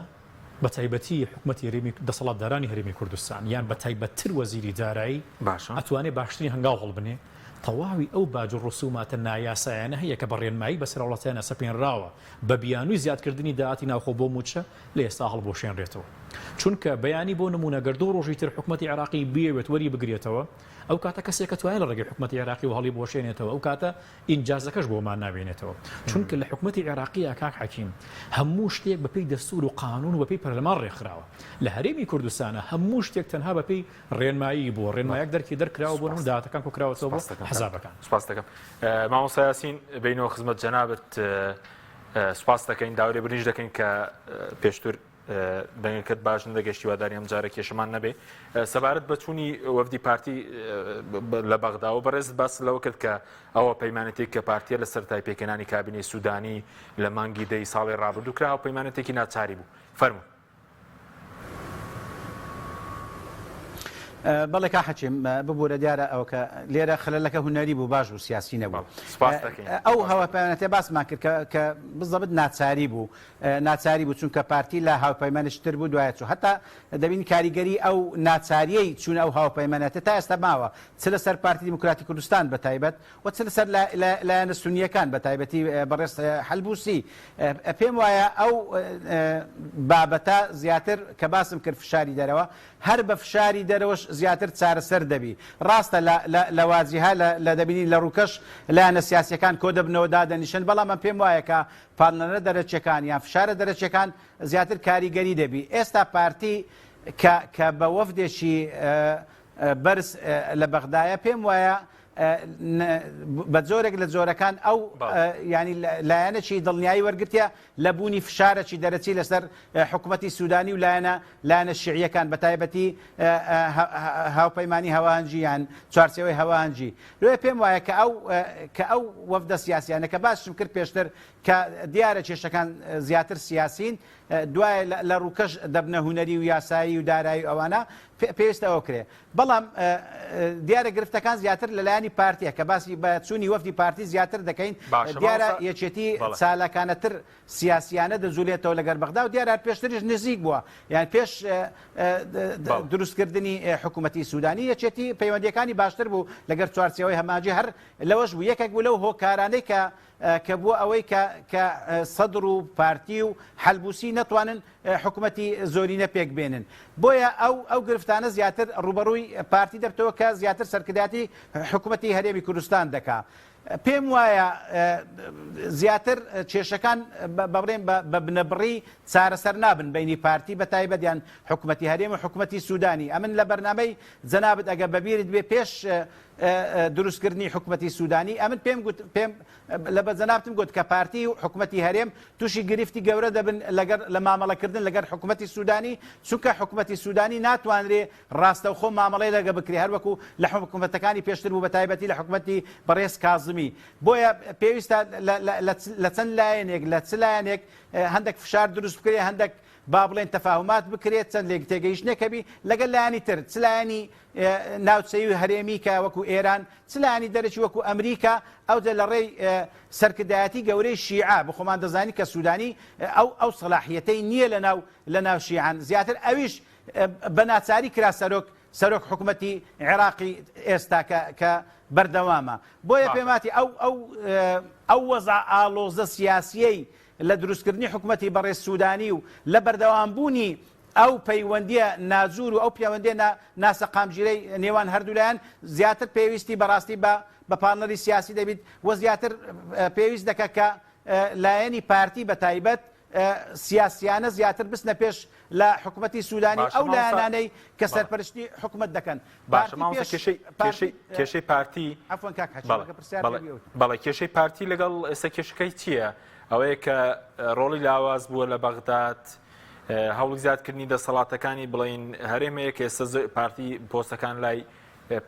Speaker 2: بە تایبەتی حکوومەتی هەرێمی دەسەڵاتدارانی هەرێمی کوردستان یان بە تایبەتتر وەزیری دارایی
Speaker 1: باشە
Speaker 2: ئەتوانێت باشترین هەنگاو هەڵبنێ تەواوی ئەو باج و ڕسوماتە نایاسایانە هەیە کە بە ڕێنمایی بەسەر وڵاتیانە سەپێنراوە بە بیانووی زیادکردنی داهاتی ناوخۆ بۆ موچە لە ئێستا هەڵبۆشێنرێتەوە چونکە بەیانی بۆ نمونە گەردوو ڕۆژی تر حکوومەتی عێراقی بێوێت وەری بگرێتەوە ئەو کاتە کەسێک کە توانێت لە ڕێگەی حکوومەتی عێراقی و هەڵی بۆشێنێتەوە ئەو کاتە ئینجازەکەش بۆمان نابێنێتەوە چونکە لە حکوومەتی عێراقیە کاک حەکیم هەموو شتێک بەپێی دەستور و قانون و بەپێی پەرلەمان ڕێکخراوە لە هەرێمی کوردستانە هەموو شتێک تەنها بەپێی ڕێنمایی بووە ڕێنمایەک دەرکراوە بۆ نمون داهاتەکان کۆکراوەتەوە بۆ حەزابەکان
Speaker 1: سپاس دەکەم مامۆستا یاسین بینەوە خزمەت جەنابەت سپاس دەکەین داوای برنج دەکەین کە پێشتر دەنگەکەت باش نەدەگەشتی واداری ئەم جارە کێشەمان نەبێ سەبارەت بە چوونی وەفدی پارتی لە بەغداوە بەڕێز باس لەوە کرد کە ئەوە پەیمانەتێک کە پارتیە لە سەرەتای پێکەنانی کابینەی سوودانی لە مانگی دەی ساڵی ڕابردوو کرا و پەیمانەتێکی ناچاری بوو فەرموو
Speaker 3: بەڵێ کا حەچیم ببوورە دیارە ئەو کە لێرە خلەلەکە هونەری بوو باش و سیاسی نەبوو ئەو هاوپەیمانەتێ باسمان کرد کە بزەبت ناچاری بوو چونکە پارتی لە هاوپەیمانشتر بوو دوایە چوو هەتا دەبین کاریگەری ئەو ناچاریەی چون ئەو هاوپەیمانەتە تا ئێستا ماوە چ لەسەر پارتی دیموکراتی کوردستان بە تایبەت و چ لەسەر لایەنە سونیەکان بە تایبەتی بەڕێز حەلبووسی پێم وایە ئەو بابەتە زیاتر کە باسم کرد فشاری دەرەوە هەر بە فشاری دەرەوەش زیاتر چارەسەر دەبی ڕاستە لە وازیها لە دەبینی لە ڕووکەش لایەنە سیاسیەکان کۆ دەبنەوە دادەنیشن بەڵام من پێم وایە کە پاڵنەرە دەرەچەکان یان فشارە دەرەچەکان زیاتر کاریگەری دەبی ئێستا پارتی کە بە وەفدێکی بەرز لە بەغدایە پێم وایە بە جۆرێک لە جۆرەکان ئەو ینی لایەنەی دڵنیایی وەرگرتە لە بوونی فشارەی دەرەچی لەسەر حکوومەتی سوودانی و لایەنە شیعیەکان بە تایبەتی هاوپەیمانی هەواهەنگی یان چوارچێوەی هەواهەنگی لێ پێم وایە کە ئەو وەفدە سیاسیانە کە باشم کرد پێشتر کە دیارە کێشەکان زیاتر سیاسین دوای لە ڕووکەش دەبنە هونەری و یاسایی و دارایی ئەوانە پێویستە ئەوە کرێ بەڵام دیارە گرفتەکان زیاتر لەلایەنی پارتیە کە باسی بە چوونی وەفدی پارتی زیاتر دەکەین دیارە یەکێتی چالاکانەتر سیاسیانە دەزولێتەوە لەگەر بەغدا و دیارە پێشتریش نزیک بووە یان پێش دروستکردنی حکوومەتی سوودانی یەکێتی پەیوەندیەکانی باشتر بوو لەگەر چوارچێوەی هەماجی هەر لەوەش بوو یەکێک بوو لەو هۆکارانەی کە بووە ئەوەی کە سەدر و پارتی و حەلبووسی نەتوانن حکوومەتی زۆرینە پێک بێنن بۆیە ئەو گرفتانە زیاتر ڕوبەڕووی پارتی دەبتەوە کە زیاتر سەرکرداتی حکوومەتی هەرێمی کوردستان دەکا پێم وایە زیاتر کێشەکان بەڵێن بە بنەبڕی چارەسەر نابن بینی پارتی بە تایبەتیان حکوومەتی هەرێم و حکوومەتی سوودانی ئەمن لە بەرنامەی جەنابەت ئەگە بەبیرت بێ پێش دروستکردنی حکوومەتی سوودانی ئەمن پێم لە بەجەنابتم گوت کە پارتی و حکوومەتی هەرێم تووشی گرفتی گەورە دەبن لە مامەڵەکردن لەگەر حکوومەتی سوودانی چونکە حکوومەتی سوودانی ناتوانرێ ڕاستەوخۆ مامەڵەی لەگە بکرێ هەروەکو لە حکوومەتەکانی پێشتر بوو بە تایبەتی لە حکوومەتی بەڕێز کازمی بۆیە پێویستە لە چەند لایەنێک لە چ لایەنێک هەندێک فشار دروست بکرێ هەندێک با بڵێن تەفاهمات بکرێت چەند لێک تێگەیشتنێکەبی لەگەڵ لایانی تر چ لایانی ناوچەی هەرێمی کە وەکو ئێران چ لایانی دەرەکی وەکو ئەمریکا ئەوجە لە ڕێی سەرکردایەتی گەورەی شیعە بخۆمان دەزانی کە سوودانی ئەو سەلاحیەتەی نییە لە ناو شیعان زیاتر ئەویش بە ناچاری کرا سەرۆک حکوومەتی عێراقی ئێستا کە بەردەوامە بۆیە پێماتی ئەو وەزع ئالۆزە سیاسیەی لە دروستکردنی حکوومەتی بەڕێز سوودانی و لە بەردەوامبوونی ئەو پەیوەندیە ناجور و ئەو پەیوەندیە ناسەقامگیرەی نێوان هەردوولایەن زیاتر پێویستی بەڕاستی بە پاڵنەری سیاسی دەبیت وە زیاتر پێویست دەکە کە لایەنی پارتی بە تایبەت سیاسیانە زیاتر بستنە پێش لە حکوومەتی سوودانی ئەو لایەنانەی کە سەرپەرشتی حکوومەت دەکەن
Speaker 1: کێشەی پارتی بەڵێ کێشەی پارتی لەگەڵ ئێستا کێشەکەی چییە؟ ئەوەیە کە ڕۆڵی لاواز بووە لە بەغداد هەوڵی زیادکردنی دەسەڵاتەکانی بڵین هەرێمەیە کە ئێستا پارتی پۆستەکان لای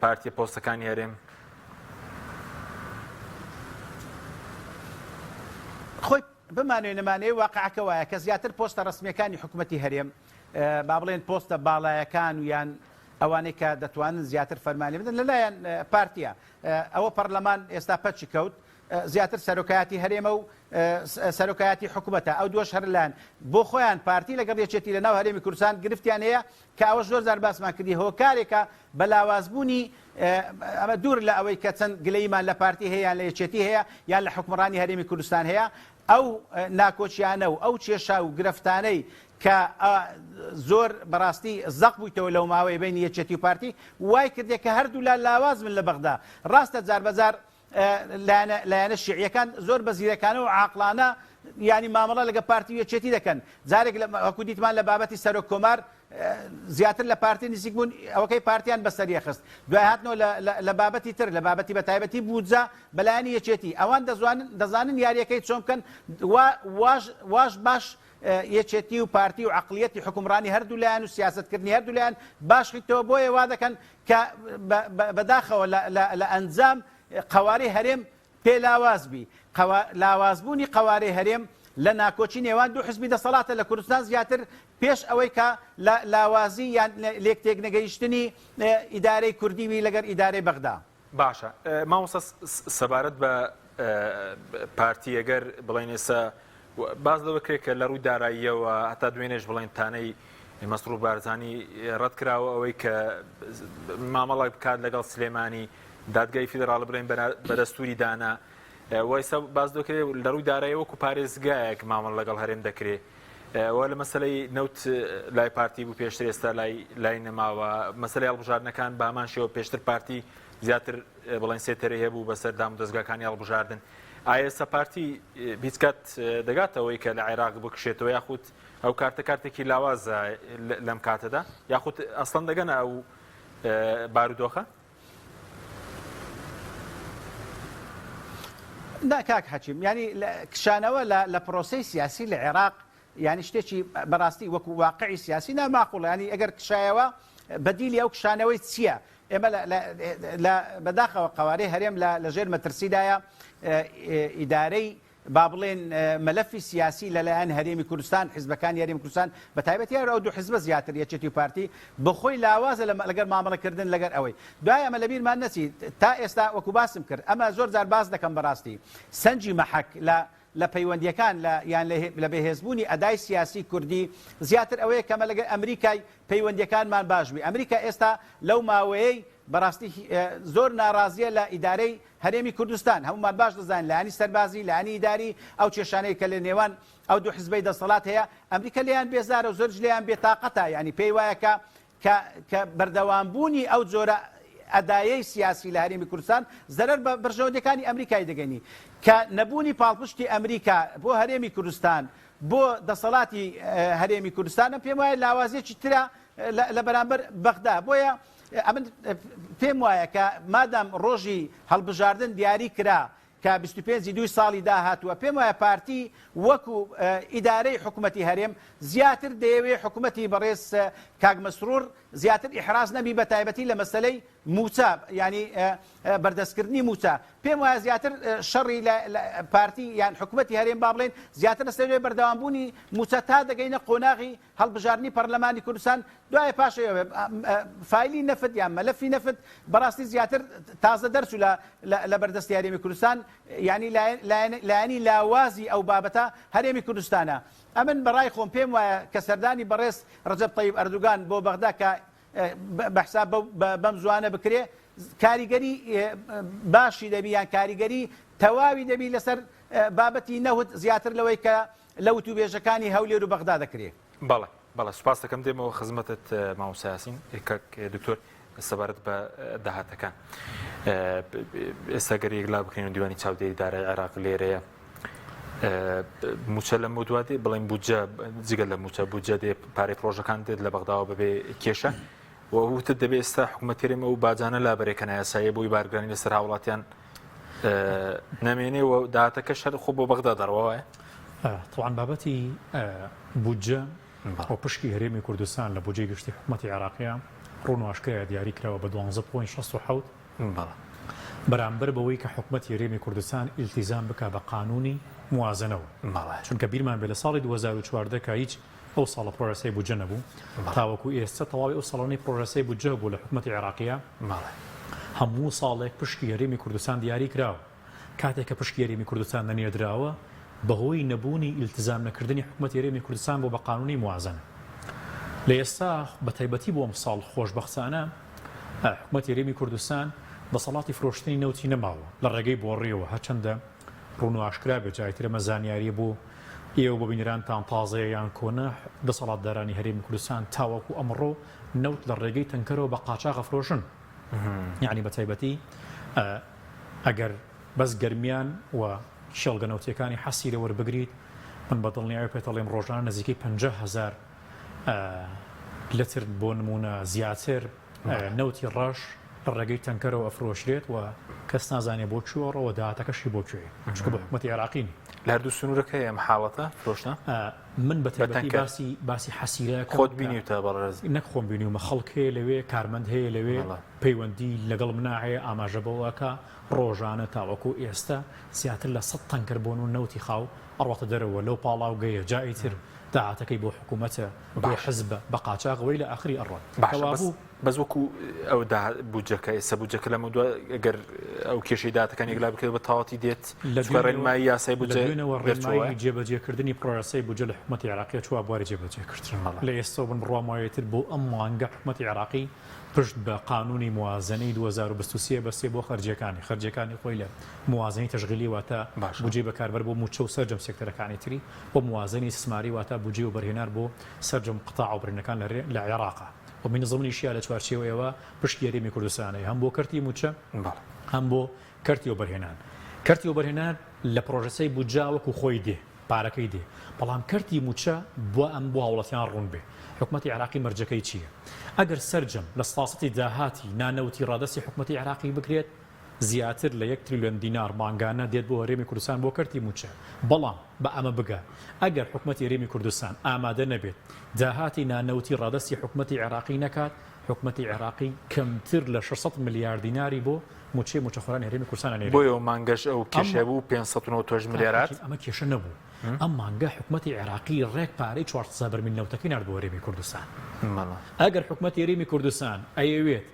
Speaker 1: پارتیە پۆستەکانی هەرێم؟
Speaker 3: خۆی بمانوێ نمانەیە واقعەکە وایە کە زیاتر پۆستە ڕسمیەکانی حکوومەتی هەرێم با بڵێن پۆستە باڵایەکان و یان ئەوانەی کە دەتوانن زیاتر فەرمانی بدەن لەلایەن پارتیە ئەوە پەرلەمان ئێستا پەچی کەوت زیاتر سەرۆکایەتی هەرێمە و سەرۆکایەتی حکوومەتە ئەو دووەش هەر لایەن بۆ خۆیان پارتی لەگەڵ یەکێتی لە ناو هەرێمی کوردستان گرفتیان هەیە کە ئەوە زۆر جار باسمان کردی هۆکارێکە بە لاوازبوونی ئەمە دوور لە ئەوەی کە چەند گلەیمان لە پارتی هەیە یان لە یەکێتی هەیە یان لە حکومڕانی هەرێمی کوردستان هەیە ئەو ناکۆچیانە و ئەو کێشا و گرفتانەی کە زۆر بەڕاستی زەق بوویتەوە لەو ماوەی بینی یەکێتی و پارتی وای کردێ کە هەردوو لا لاواز من لە بەغدا ڕاستە جار بەجار لایەنە شیعیەکان زۆر بە زیرەکانە و عاقلانە ینی مامەڵە لەگە پارتی یەکێتی دەکەن جارێک وەکو دیتمان لە بابەتی سەرۆک کۆمار زیاتر لە پارتی نزیک بوون ئەوەکەی پارتیان بەسەریە خست دوای هاتنەوە لە بابەتی تر لە بابەتی بە تایبەتی بودجە بەلایەنی یەکێتی ئەوان دەزانن یاریەکەی چۆن بکەن واش باش یەکێتی و پارتی و عقلیەتی حکومڕانی هەردوو لایەن و سیاستکردنی هەردوو لایەن باشیتەوە بۆیە وا دەکەن کە بەداخەوە لە ئەنجام قوارەی هەرێم پێ لاوازبی لاوازبوونی قوارەی هەرێم لە ناکۆچی نێوان دوو حزبی دەسەڵاتە لە کوردستان زیاتر پێش ئەوەی کە لاوازی یان لێک تێک نەگەیشتنی ئیدارەی کوردیوی لەگەر ئیدارەی بەغدا.
Speaker 1: باشە مامۆستا سەبارەت بە پارتی ئەگەر بڵێن ئێستا باز لەوە کرێت کە لە ڕووی داراییەوە هەتا دوێنێش بڵێن تانەی مەسرور بارزانی ڕەت کراوە ئەوەی کە مامەڵک بکات لەگەڵ سلێمانی دادگای فیدراڵ بڵێن بەدەستوری دانا وایسا باز دەکرێت لە ڕووی داراییەوە و پارێزگایەک مامەڵ لەگەڵ هەرێم دەکرێت وە لە مەسلەی نەوت لای پارتی بوو پێشتر ئێستا لای نەماوە مەسلەی هەڵبژاردنەکان بە هەمان شێوە پێشتر پارتی زیاتر بڵێن سێتەرە هەبوو بەسەر دام و دەستگاکانی هەڵبژاردن ئایا ئێستا پارتی هیچ کات دەگاتەوەی کە لە عێراق بکشێتەوە یاخود ئەو کارتێکی لاوازە لەم کاتەدا یاخود ئەسڵەن دەگەنە ئەو بارودۆخە؟
Speaker 3: کاک حەچیم ینی کشانەوە لە پرۆسی سیاسی لە عێراق ینی شتێکی بەڕاستی وەکو واقعی سیاسی ناماقوڵ ینی ئەگەر کشایەوە بەدیلی ئەو کشانەوەی چییە؟ ئێمە بەداخەوە قوارەی هەرێم لە ژێر مەترسیدایە ئیدارەی با بڵێن مەلەفی سیاسی لەلایەن هەرێمی کوردستان حیزبەکانی هەرێمی کوردستان بەتایبەتی ئەو دوو حیزبە زیاتر یەکێتی و پارتی بەخۆی لاوازە لەگەر مامەڵەکردن لەگەر ئەوەی دوای ئەمە لەبیرمان نەچی تا ئێستا وەکو باسم کرد ئەمە زۆر جار باز دەکەم بەڕاستی سەنجی مەحەک لە پەیوەندیەکان یان لە بەهێزبوونی ئەدای سیاسی کوردی زیاتر ئەوەیە کەمە لەگەر ئەمریکای پەیوەندیەکانمان باش بووی ئەمریکا ئێستا لەو ماوەیەی بەڕاستی زۆر ناڕازیە لە ئیدارەی هەرێمی کوردستان هەمومان باش دەزانین لایانی سەربازی لایانی ئیداری ئەو کێشانەی کە لە نێوان ئەو دوو حزبەی دەسەڵات هەیە ئەمریکا لێیان بێزارە و زۆرج لێیان بێتاقەتە ینی پێی وایە کە بەردەوامبوونی ئەو جۆرە ئەدایەی سیاسی لە هەرێمی کوردستان زەرەر بە بەرژەوەندەکانی ئەمریکای دەگەنی کە نەبوونی پاڵپشتی ئەمریکا بۆ هەرێمی کوردستان بۆ دەسەڵاتی هەرێمی کوردستان پێم وایە لاوازیەکی ترە لە بەرامبەر بەغدا بۆیە ئەمن پێم وایە کە مادام ڕۆژی هەڵبژاردن دیاری کرا کە 25 ساڵی داهاتووە پێم وایە پارتی وەکو ئیدارەی حکوومەتی هەرێم زیاتر دەیەوێ حکوومەتی بەڕێز کاک مەسرور زیاتر ئیحراز نەبی بە تایبەتی لە مەسەلەی موچە ینی بەردەستکردنی موچە پێم وایە زیاتر شەڕی پارتی یان حکوومەتی هەرێم با بڵێن زیاتر لەسەر بەردەوامبوونی موچە تا دەگەینە قۆناغی هەڵبژاردننی پەرلەمانی کوردستان دوای پاشەوە فایلی نەفت یان مەلەفی نەفت بەڕاستی زیاتر تازە دەرچوو لە بەردەستی هەرێمی کوردستان ینی لایەنی لاوازی ئەو بابەتە هەرێمی کوردستانە ئەمن بەڕای خۆم پێم وایە کە سەردانی بەڕێز ڕەجەب طەیب ئەردوگان بۆ بەغدا کە بەحساب بەم زوانە بکرێ کاریگەری باشی دەبی یان کاریگەری تەواوی دەبی لەسەر بابەتی نەوت زیاتر لەوەی کە لە وتوبێژەکانی هەولێر و بەغدا دەکرێت.
Speaker 1: بەڵێ سوپاس دەکەم دێمەوە خزمەتت مامۆستا یاسین دکتۆر سەبارەت بە داهاتەکان ئێستا گەر یەکلا بکەین و دیوانی چاودێری دارای عێراق لێرەیە موچە لە مودواتێ بڵێن بودجە جگە لە موچە بودجە دێ پارەی پرۆژەکان دێت لە بەغداوە بەبێ کێشە وتت دەبێت ئێستا حکوومەتێرێمە و باجانە لا بەرێکەنە یاساییە بۆی بارگرانی لەسەر هاوڵاتیان نەمێنێ و داهاتەکە شەر خۆ بۆ بەغدا دەڕەوەیە
Speaker 2: طبعاً بابەتی بودجە و پشکی هەرێمی کوردستان لە بودجەی گشتی حکوومەتی عێراقیە ڕووناشکرا دیاری کراوە بە 12.67 بەرامبەر بەوەی کە حکومەتی هەرێمی کوردستان ئیلتیزام بکە بە قانونی موازنەوە چونکە بیرمان بێ لە ساڵی 2014 کە هیچ ئەو ساڵە پرۆسەی بودجە نەبوو تاوەکو ئێستا تەواوی ئەو ساڵانەی پرۆسەی بودجە بوو لە حکومەتی عێراقیە هەموو ساڵێک پشکی هەرێمی کوردستان دیاری کراوە کاتێک کە پشکی هەرێمی کوردستان نەنێردراوە بەهۆی نەبوونی ئیلتیزام نەکردنی حکومەتی هەرێمی کوردستان بۆ بە قانونی موازنە لە ئێستا بە تایبەتی بۆ ئەم ساڵ خۆشبەختانە حکومەتی هەرێمی کوردستان دەسەڵاتی فرۆشتنی نەوتی نەماوە لە ڕێگەی بۆڕێەوە هەرچەندە ڕوون و ئاشکرا بێ جایترە مەزانیاری بۆ ئێوە بۆ بینیرانتان تازەیە یان کۆنە دەسەڵاتدارانی هەرێمی کوردستان تاوەکو ئەمڕۆ نەوت لە ڕێگەی تەنکەرەوە بە قاچاغ فرۆشن یعنی بە تایبەتی ئەگەر بەس گەرمیان و شێڵگە نەوتیەکانی حەسیرە وەربگریت من بەدڵنیاوی پێتەڵێم ڕۆژانە نزیکەی 50,000 لتر بۆ نمونە زیاتر نەوتی ڕەش لە ڕێگەی تەنکەرەوە ئەفرۆشرێت و کەس نازانێ بۆ چوەڕەوە داهاتەکەشی بۆ کوێ چکە بە حکومەتی عێراقی
Speaker 1: لە هەردوو سنوورەکە ئەم حاڵەتە فرۆشتە
Speaker 2: من بە تایبەتی باسی حەسیرە
Speaker 1: خۆت بینیوتە بەڕێز
Speaker 2: نەک خۆم بینیومە خەڵک هەیە لەوێ کارمەند هەیە لەوێ پەیوەندی لەگەڵ منا هەیە ئاماژە بەوەکە ڕۆژانە تاوەکو ئێستا زیاتر لە 100 تەنکەر بۆن و نەوتی خاو ئەڕواتە دەرەوە لەو پاڵاو گەیە جایتر داهاتەکەی بۆ حکوومەتە بۆ حزب بە قاچاغەوەی لە ئاخری ئەڕۆن
Speaker 1: بەس وەکو ئەو بودجەکە ئێستا بودجەکە لەمە دووە ئەگەر ئەو کێشەی داهاتەکانی یەکلا بکرێت بە تەواوەتی دێت ڕێنمایی یاسای بودجە
Speaker 2: ڕێنمایی جێبەجێکردنی پرۆسەی بودجە لە حکومەتی عێراقی چوە بواری جێبەجێکردن لە ئێستا بن بڕوامایەتر بۆ ئەم مانگە حکومەتی عێراقی پشت بە قانونی موازنەی 2023 بەسێ بۆ خەرجیەکانی خۆی لە موازنەی تەشغیلی واتە بودجێ بەکاربەر بۆ موچە و سەرجەم سێکتەرەکانی تری بۆ موازنەی استثماری واتە بودجێ و بەرهێنار بۆ سەرجەم قتاع و برینەکان لە عێراقا و بنظمنیشیە لە چوارچێوەیەوە پشتی هەرێمی کوردستانەی هەم بۆ کەرتی موچە هەم بۆ کەرتی و بەرهێنان کەرتی و بەرهێنان لە پرۆژەسەی بودجا وەکو خۆی دێ پارەکەی دێ بەڵام کەرتی موچە بۆ ئەم بۆ هاوڵەتیان ڕوون بێ حکومەتی عێراقی مەرجەکەی چییە ئەگەر سەرجەم لە ساسەتی داهاتی نانەوتی ڕادەستی حکومەتی عێراقی بکرێت زیاتر لە 1 تریلیۆن دینار مانگانە دێت بۆ هەرێمی کوردستان بۆ کەرتی موچە بەڵام بە ئەمە بگە ئەگەر حکومەتی هەرێمی کوردستان ئامادە نەبێت داهاتی نانەوتی ڕادەستی حکومەتی عێراقی نەکات حکومەتی عێراقی کەمتر لە 600 میلیارد دیناری بۆ موچەخۆرانی هەرێمی کوردستان نێرێت
Speaker 1: بۆیەوە مانگەش ئەو کێشە بوو 590 میلیارد
Speaker 2: ئەمە کێشە نەبوو ئەم مانگە حکومەتی عێراقی ڕێک پارەی 400 بەرمیل نەوتەکەی نرد بۆ هەرێمی کوردستان ئەگەر حکومەتی هەرێمی کوردستان ئەیەوێت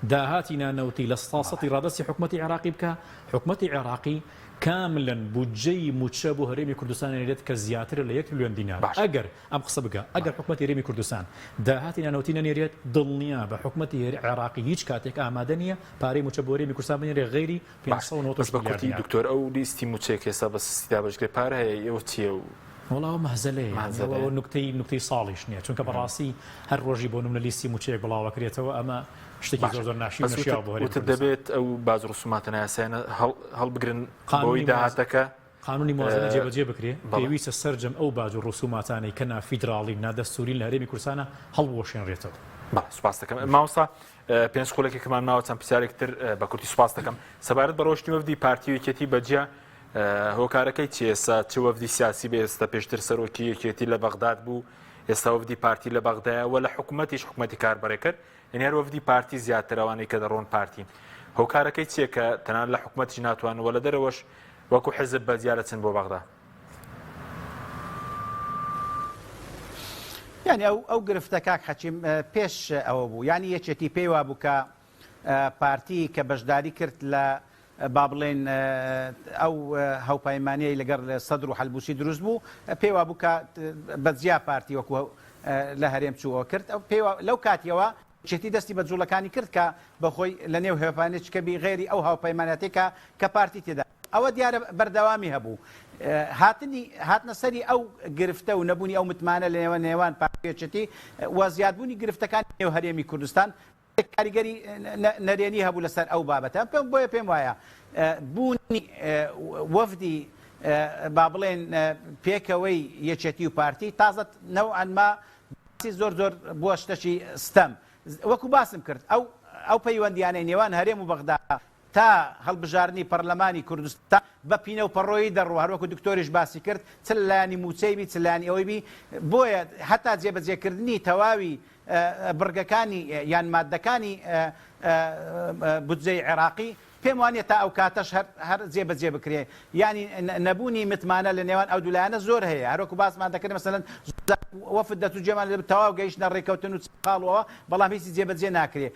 Speaker 2: داهاتی نانەوتی لە ساسەتی ڕادەستی حکومەتی عێراقی بکە حکومەتی عێراقی کاملن بودجەی موچە بۆ هەرێمی کوردستان نێرێت کە زیاتر لە 1 تریلیۆن دینار ئەگەر ئەم قسە بگە ئەگەر حکومەتی هەرێمی کوردستان داهاتی نانەوتی نەنێرێت دڵنیا بە حکومەتی عێراقی هیچ کاتێک ئامادە نییە پارەی موچە بۆ هەرێمی کوردستان بنێرێ غەیری 590 میلیارد
Speaker 1: دکتۆر ئەو لیستی موچەیەک ئێستا بە سیستا بەشکرێ پارە هەیە ئێوە چییە و
Speaker 2: وڵاوە مەهزەلەیە نکتەی ساڵیش نییە چونکە بەڕاستی هەر ڕۆژی بۆ نمونە لیستی موچەیەک بڵاوەکرێتەوە ئەمە شتێکی زۆر ناشی نشیا بۆ هەرێمی
Speaker 1: دەبێت ئەو باز ڕسوماتە ناسیانە هەڵبگرن بۆی داهاتەکە
Speaker 2: قانونی موازنە جێبەجێ بکرێ پێویستە سەرجەم ئەو باج و ڕسوماتانەی کە نافیدراڵی نادەستوری لە هەرێمی کوردستانە هەڵبوەشێنرێتەوە
Speaker 1: سوپاس دەکەم ماوەستا پێنج خولێکێکمان ماوە چەند پرسیارێکتر بە کورتی سوپاس دەکەم سەبارەت بە ڕۆژنی وەفدی پارتی یەکێتی بەجیا هۆکارەکەی چی ئێستا چ وەفدی سیاسی بێ ئێستا پێشتر سەرۆکی یەکێتی لە بەغداد بوو ئێستا وەفدی پارتی لە بەغدایە لە حکوومەتیش حکوومەتی کاربەرێ کرد هەر وەفدی پارتی زیاتر ئەوانەی کە دەڕۆن پارتین هۆکارەکەی چیە کە تەنان لە حکوومەتی ناتوان وە لە دەرەوەش وەکو حزب بە زیارەچن بۆ بەغدا
Speaker 3: یعنی ئەو گرفتە کاک حەچیم پێش ئەوە بوو ینی یەکێتی پێی وا بوو کە پارتی کە بەشداری کرد لە با بڵێن ئەو هەوپەیمانیەی لەگەڵ سەدر و حەلبوسی دروست بوو پێی وا بوو کە بەجیا پارتی وەکو لە هەرێم چووەوە کرد لەو کاتیەوە چێتی دەستی بە جوڵەکانی کرد کە بەخۆی لە نێو هێپانێکەبی غێری ئەو هاوپەیمانەتێکە کە پارتی تێدا ئەوە دیارە بەردەوامی هەبوو هاتنە سەری ئەو گرفتە و نەبوونی ئەو متمانە لە نێوان پارتیەتی و زیادبوونی گرفتەکان نێو هەرێمی کوردستان کاریگەری نەرێنی هەبوو لەسەر ئەو بابەتە بۆیە پێم وایە بوونی وەفدی با بڵێن پێکەوەی یەکێتی و پارتی تازە نەوعەنما زۆر بووە شتەشی ستەم وەکو باسم کرد ئەو پەیوەندیانەی نێوان هەرێم و بەغدا تا هەڵبژارنی پەرلەمانی کوردستان بە پینە و پەڕۆیی دەڕوە هەروەکو دکتۆریش باسی کرد چ لایانی موچەیبی چ لایانی ئەوەی بی بۆیە هەتا جێبەجێکردنی تەواوی بڕگەکانی یان مادەکانی بودجەی عێراقی پێم وانە تا ئەو کاتەش هەر جێبەجێ بکرێ ینی نەبوونی متمانە لە نێوان ئەو دوولایانە زۆر هەیە هەروەکو باسمان دەکرد مەسەلەن وەفد دەتو جێمان لە تەواو گەیشتنە ڕێکەوتن و قاڵەوە بەڵام هیچی جێبەجێ ناکرێ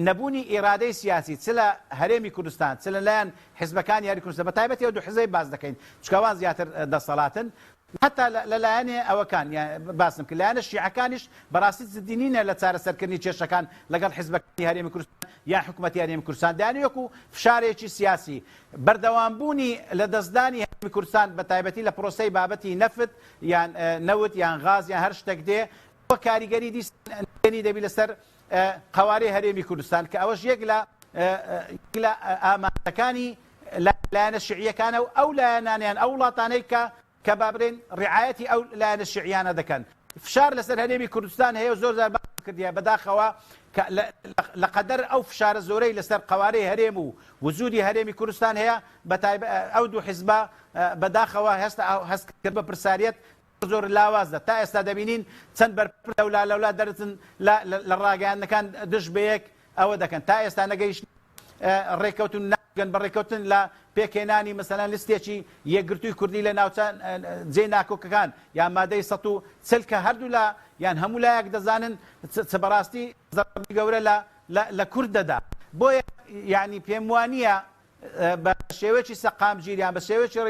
Speaker 3: نەبوونی ئیرادەی سیاسی چ لە هەرێمی کوردستان چ لەلایەن حیزبەکانی یاری کوردستان بەتایبەتی ئەو دوو حیزەی باز دەکەین چکەوان زیاتر دەسەڵاتن حتا لەلایەنێ ئەوەکان باسم کرد لایەنە شیعەکانیش بەڕاستی زدینینە لە چارەسەرکردنی کێشەکان لەگەڵ حیزبەکانی هەرێمی کوردستان یان حکوومەتی هەرێمی کوردستان دانیوەکو فشارێکی سیاسی بەردەوامبوونی لە دەستدانی هەرێمی کوردستان بەتایبەتی لە پرۆسەی بابەتی نەفت یان نەوت یان غاز یان هەر شتێک دێ بۆ کاریگەری دیستنی دەبی لەسەر قوارەی هەرێمی کوردستان کە ئەوەش یەک لە ئامانجەکانی لایەنە شیعیەکانە و ئەو لایەنانیان ئەو وڵاتانەی کە بابرێن ڕعایەتی ئەو لایەنە شیعیانە دەکەن فشار لەسەر هەرێمی کوردستان هەیە و زۆر زار باس کردیە بەداخەوە لە قەدەر ئەو فشارە زۆرەی لەسەر قوارەی هەرێم و وجودی هەرێمی کوردستان هەیە ئەو دوو حیزبە بەداخەوە هێستا هەستکرد بە پرساریەت زۆر لاوازدە تا ئێستا دەبینین چەند بەرپر لەولا دەرچن لە ڕاگەیانەکان دش بەیەک ئەوە دەکەن تا ئێستا نەگەیشت ڕێکەوتن ناگەن بە ڕێکەوتن لە پێکێنانی مەسەلەن لیستێکی یەکگرتووی کوردی لە ناوچە جێ ناکۆکەکان یان مادەی 140 کە هەردوو لە یان هەموو لایەک دەزانن چ بەڕاستی زەربی گەورە لە کورد دەدا بۆیە یعنی پێم وانییە بە شێوەیەکی سەقامگیریان بە شێوەیەکی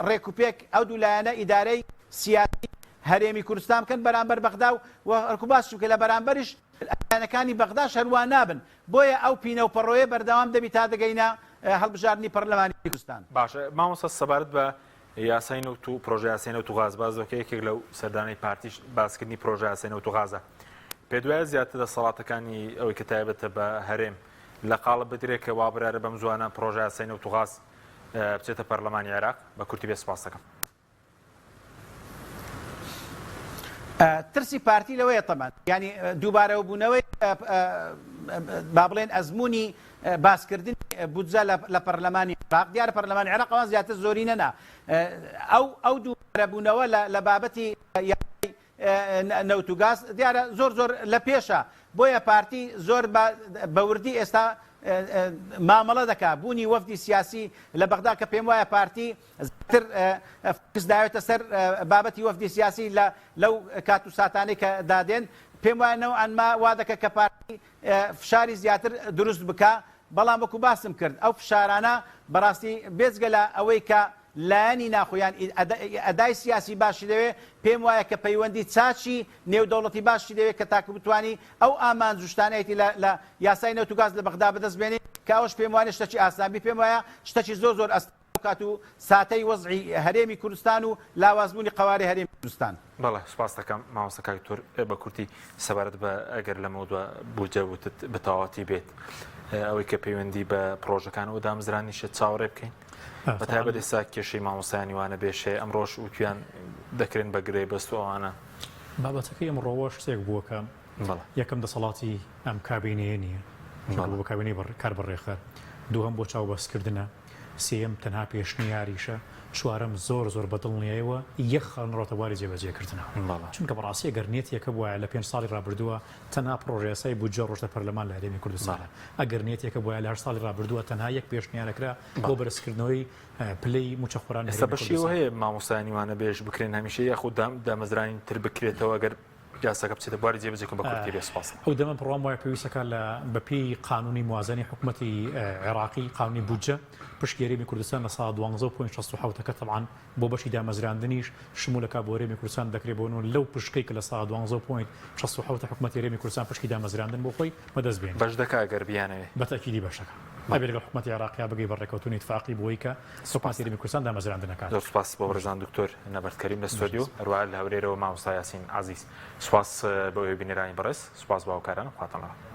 Speaker 3: ڕێکوپێک ئەو دوو لایەنە ئیدارەی سیاسی هەرێمی کوردستان بکەن بەرامبەر بەغدا و هەرکو باس کە لە بەرامبەریش لایەنەکانی بەغدا هەروە نابن بۆیە ئەو پینە و پەڕۆیە بەردەوام دەبی تا دەگەینە هەڵبژاردننی پەرلەمانی کوردستان
Speaker 1: باشە مامۆستا سەبارەت بە یاسای نەوت و پرۆژه یاسای نەوت و غاز باز دەکەی یەکێک لەو سەردانەی پارتیش باسکردنی پرۆژه یاسای نەوت و غازە پێ دوایە زیاتر دەسەڵاتەکانی ئەوەی کە تایبەتە بە هەرێم لە قاڵب بدرێت کە وا برارە بەم زوانە پرۆژه یاسای نەوت و غاز بچێتە پەرلەمانی عێراق بە کورتی بێ سوپاس دەکەم.
Speaker 3: ترسی پارتی لەوەیە تەمان ینی دووبارەوە بوونەوەی با بڵێن ئەزمموی باسکردنی بودجە لە پەرلەمانی عێراق دیارە پەرلەمانی عێراق ئەوان زیاتر زۆری نەنا ئەو دووبارەبوونەوە لە بابەتی نەوت و گاز دیارە زۆر لە پێشە بۆیە پارتی زۆر بەوردی ئێستا مامەڵە دەکات بوونی وەفدی سیاسی لە بەغدا کە پێم وایە پارتی زیاتر فکس داوێتە سەر بابەتی وەفدی سیاسی لەو کات و ساتانەی کە دادێن پێم وایە نەوعەنما وا دەکە کە پارتی فشاری زیاتر دروست بکە بەڵام وەکو باسم کرد ئەو فشارانە بەڕاستی بێجگە لە ئەوەی کە لایەنی ناخۆیان ئەدای سیاسی باشی دەوێت پێم وایە کە پەیوەندی چاچی نێودەوڵەتی باشی دەوێت کە تاکە بتوانی ئەو ئامان جوشتانەتی لە یاسای نەوت و گاز لە بەغدا بەدەست بێنێ کە ئەوش پێم وانە شتێکی ئاسانبی پێم وایە شتێکی زۆر ئەستکات و ساتەی وەزعی هەرێمی کوردستان و لاوازبوونی قوارەی هەرێمی کوردستان.
Speaker 1: بەڵێ سوپاس دەکەم مامۆستا کاکتۆر بە کورتی سەبارەت بە ئەگەر لە مەودووە بودجە وتت بەتەواوەتی بێت ئەوەی کە پەیوەندی بە پرۆژەکانەوە دامزرانیشە چاوەڕێ بکەین بەتایبەت ئێستا کێشەی مامۆستایانی وانە بێشێ ئەمڕۆژ وتیان دەکرێن بەگرێ بەست ئەوانە
Speaker 2: بابەتەکەی ئەمڕۆوە شتێک بووەکە یەکەم دەسەڵاتی ئەم کابینەیە نییە بۆ کابینەی کار بەڕێخەر دووهەم بۆ چاوبەستکردنە سێم تەنها پێشنیاریشە چوارەم زۆر بەدڵنیایەوە یەک خەڵنڕۆتە واری جێبەجێکردنەوە چونکە بەڕاستی ئەگەر نێتێکە بووایە لە 5 ساڵی ڕابردووە تەنها پرۆژەیاسای بودجە ڕۆژتە پەرلەمان لە هەرێمی کوردستانە ئەگەر نێتێکە بووایە لە 8 ساڵی ڕابردووە تەنها یەک پێشنیارەکرا بۆ بەرزکردنەوەی پلەی موچەخۆران
Speaker 1: ئێستا بەشیەوە هەیە مامۆستایانی وانە بێژ بکرێن هەمیشە یاخود دامەزرانی تر بکرێتەوە ئەگەر یاساکە بچێتە بواری جێبەجێکردن بە کورتی بێ سوپاس.
Speaker 2: ئەو دەمە پڕۆم وایە پێویستەکە لە بەپێی قانونی موازنەی حکوومەتی عێراقی قانونی بودجە پشتگیریمی کوردستان لە ساڵ 12.67 طبعاً بۆ بەشی دامەزراندنیش شمولەکە بۆ هەرێمی کوردستان دەکرێت بۆ لەو پشکەی کە لە ساڵ 12.67 حکوومەتی هەرێمی کوردستان پشتی دامەزراندن بۆ خۆی بەدەست بێن
Speaker 1: بەش دەکا ئەگەر بیانەوێ
Speaker 2: بەتەکیدی بەشەکە ئەبێ لەگەڵ حکوومەتی عێراقیا بگەی بە ڕێکەوتنی اتفاقی بۆی کە حکوومەتی هەرێمی کوردستان دامەزراندنەکات.
Speaker 1: زۆر سوپاس بۆ بەڕێزان دکتۆر نەبەردکەریم لە ستۆدیۆ هەروەها لە هەورێرەوە مامۆستا یاسین عەزیز سوپاس بۆ ئێوە بینەرانی بەڕێز سوپاس بۆ هاوکاران خواتان لەڕێ.